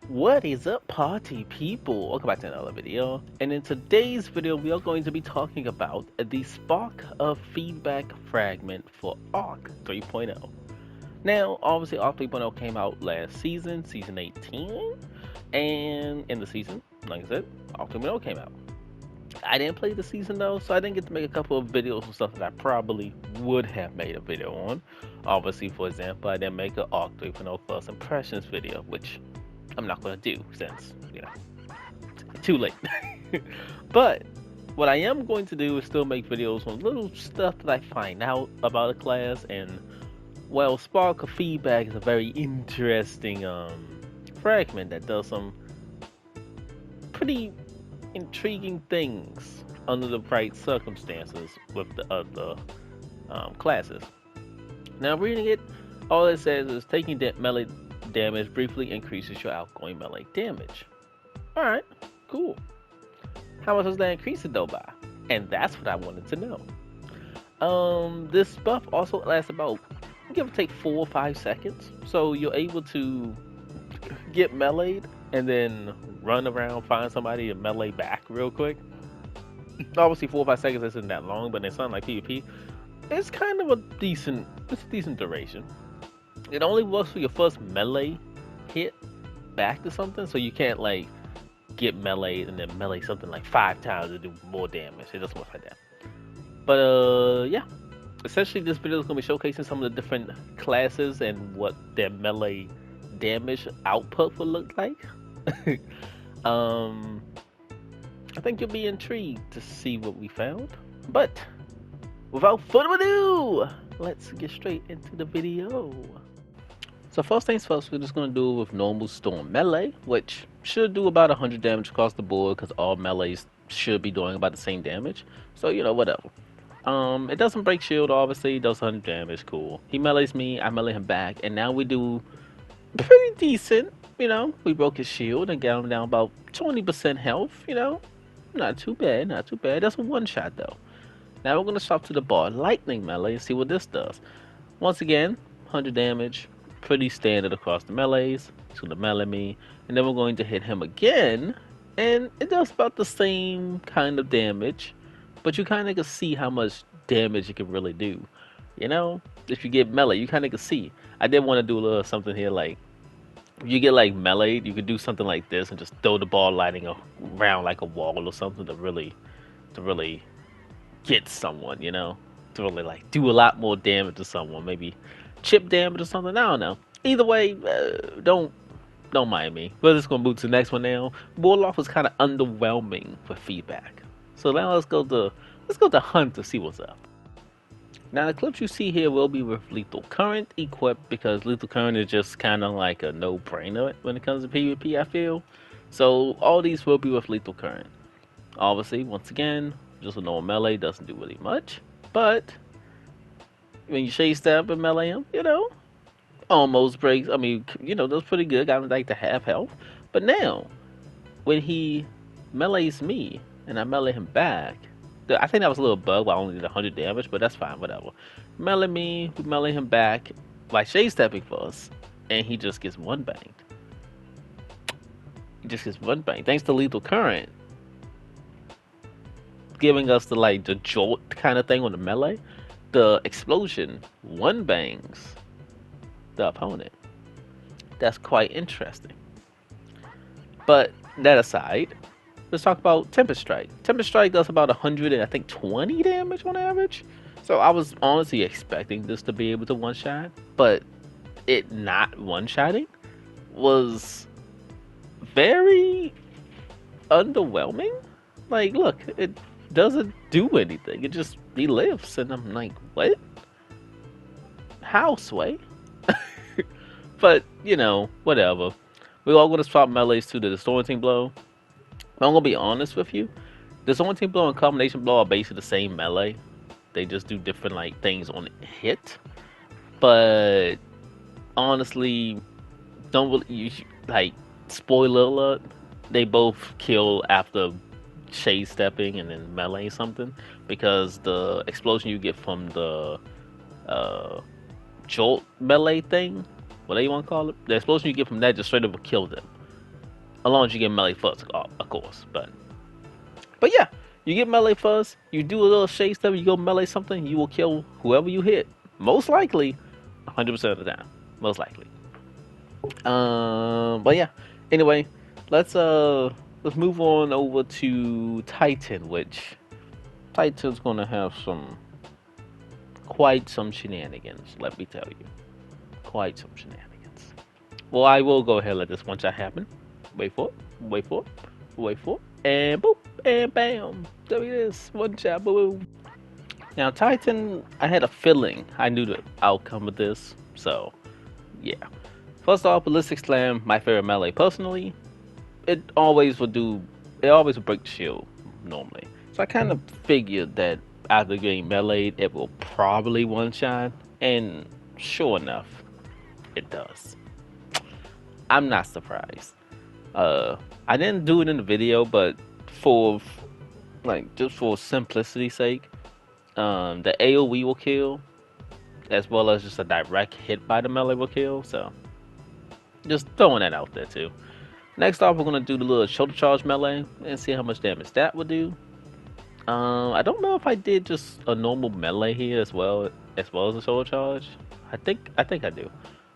What is up, party people? Welcome back to another video. And in today's video, we are going to be talking about the spark of feedback fragment for Arc 3.0. Now, obviously, Arc 3.0 came out last season, season 18, and in the season, like I said, Arc 3.0 came out. I didn't play the season though, so I didn't get to make a couple of videos and stuff that I probably would have made a video on. Obviously, for example, I didn't make an Arc 3.0 first impressions video, which I'm not gonna do since, too late. But what I am going to do is still make videos on little stuff that I find out about a class, and well, Spark of Feedback is a very interesting fragment that does some pretty intriguing things under the right circumstances with the other classes. Now, reading it, all it says is taking melee damage briefly increases your outgoing melee damage. Alright, cool. How much does that increase it though by? And that's what I wanted to know. This buff also lasts about, give or take, 4 or 5 seconds. So you're able to get meleeed and then run around, find somebody and melee back real quick. Obviously 4 or 5 seconds isn't that long, but in something like PvP, it's kind of a decent duration. It only works for your first melee hit back to something, so you can't like get meleeed and then melee something like 5 times to do more damage. It doesn't work like that. But yeah, essentially this video is going to be showcasing some of the different classes and what their melee damage output will look like. I think you'll be intrigued to see what we found. But without further ado, let's get straight into the video. So first things first, we're just going to do it with normal storm melee, which should do about 100 damage across the board because all melees should be doing about the same damage. So, whatever. It doesn't break shield, obviously. It does 100 damage, cool. He melees me, I melee him back, and now we do pretty decent. We broke his shield and got him down about 20% health, Not too bad, not too bad. That's a one shot though. Now we're going to swap to the bar lightning melee and see what this does. Once again, 100 damage. Pretty standard across the melees. He's going to melee me, and then we're going to hit him again, and it does about the same kind of damage, but you kind of can see how much damage it can really do. If you get melee, you kind of can see. I did want to do a little something here, like if you get like meleeed, you could do something like this and just throw the ball lightning around like a wall or something to really get someone, to really like do a lot more damage to someone, maybe chip damage or something. I don't know. Either way, don't mind me. We're just gonna move to the next one now. Warlock was kind of underwhelming for feedback, so now let's go to Hunt to see what's up. Now the clips you see here will be with Lethal Current equipped, because Lethal Current is just kind of like a no-brainer when it comes to PvP, I feel. So all these will be with Lethal Current. Obviously, once again, just a normal melee, doesn't do really much, but when you shade step and melee him, almost breaks. I mean, that's pretty good. Got him like to half health. But now, when he melees me and I melee him back, I think that was a little bug. I only did 100 damage, but that's fine. Whatever. Melee me, we melee him back by shade stepping first, and he just gets one banged. He just gets one banged thanks to Lethal Current, giving us the jolt kind of thing on the melee. The explosion one bangs the opponent. That's quite interesting. But that aside, let's talk about Tempest Strike. Tempest Strike does about 100 and I think 20 damage on average. So I was honestly expecting this to be able to one-shot, but it not one-shotting was very underwhelming. Like, look, it doesn't do anything. He lives, and I'm like, what? How, Sway? But whatever. We're all gonna swap melees to the Disorienting Blow. I'm gonna be honest with you. Disorienting Blow and Combination Blow are basically the same melee. They just do different things on hit. But honestly, don't really spoiler alert. They both kill after shade stepping and then melee something, because the explosion you get from the jolt melee thing, whatever you want to call it, the explosion you get from that just straight up will kill them. as long as you get melee first, of course. But yeah, you get melee first. You do a little shade step. You go melee something. You will kill whoever you hit. Most likely, 100% of the time. Most likely. But yeah. Anyway, let's move on over to Titan, which Titan's gonna have quite some shenanigans. Let me tell you, quite some shenanigans. Well, I will go ahead and let this one shot happen. Wait for it. Wait for it. Wait for it. And boop. And bam. There it is. One shot. Boom. Now, Titan, I had a feeling I knew the outcome of this. So, yeah. First off, Ballistic Slam, my favorite melee personally. It always would break the shield normally. So I kind of figured that after getting meleeed, it will probably one shot. And sure enough, it does. I'm not surprised. I didn't do it in the video, but just for simplicity's sake, the AoE will kill, as well as just a direct hit by the melee will kill. So just throwing that out there too. Next off, we're gonna do the little shoulder charge melee and see how much damage that would do. I don't know if I did just a normal melee here as well as a shoulder charge. I think I do.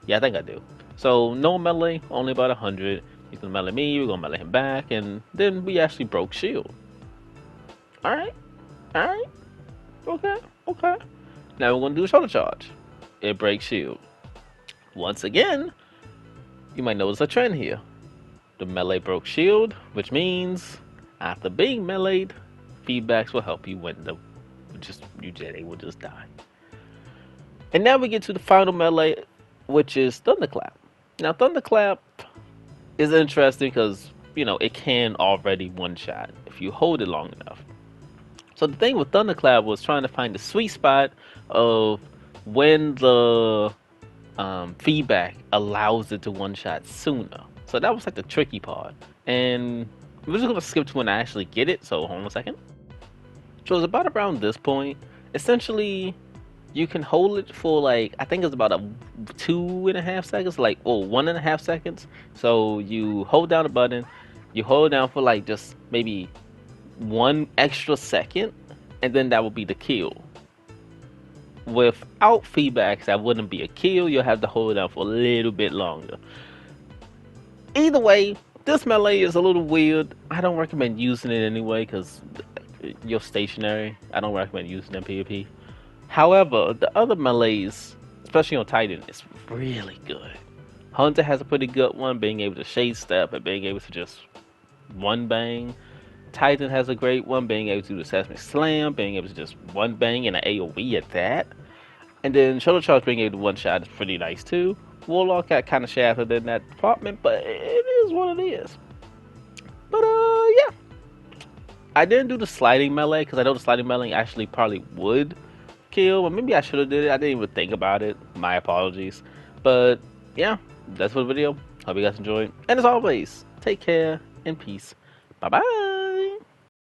Yeah, I think I do. So no melee, only about 100. He's gonna melee me, we're gonna melee him back, and then we actually broke shield. Alright. Okay. Now we're gonna do a shoulder charge. It breaks shield. Once again, you might notice a trend here. The melee broke shield, which means after being meleeed, feedbacks will help you when they will just die. And now we get to the final melee, which is Thunderclap. Now Thunderclap is interesting because, it can already one-shot if you hold it long enough. So the thing with Thunderclap was trying to find the sweet spot of when the feedback allows it to one-shot sooner. So that was like the tricky part. And we're just going to skip to when I actually get it, so hold on a second. So it's about around this point. Essentially, you can hold it for I think it's about 2.5 seconds, 1.5 seconds. So you hold down the button, you hold down for just maybe 1 extra second, and then that will be the kill. Without feedbacks, that wouldn't be a kill. You'll have to hold it down for a little bit longer. Either way, this melee is a little weird. I don't recommend using it anyway because you're stationary. I don't recommend using it in PvP. However, the other melees, especially on Titan, is really good. Hunter has a pretty good one, being able to shade step and being able to just one bang. Titan has a great one, being able to do the Seismic Slam, being able to just one bang and an AoE at that. And then Shoulder Charge being able to one shot is pretty nice too. Warlock got kind of shafted in that department, but it is what it is. But yeah. I didn't do the sliding melee because I know the sliding melee actually probably would kill, but maybe I should have did it. I didn't even think about it. My apologies. But yeah, that's for the video. Hope you guys enjoyed. And as always, take care and peace. Bye bye.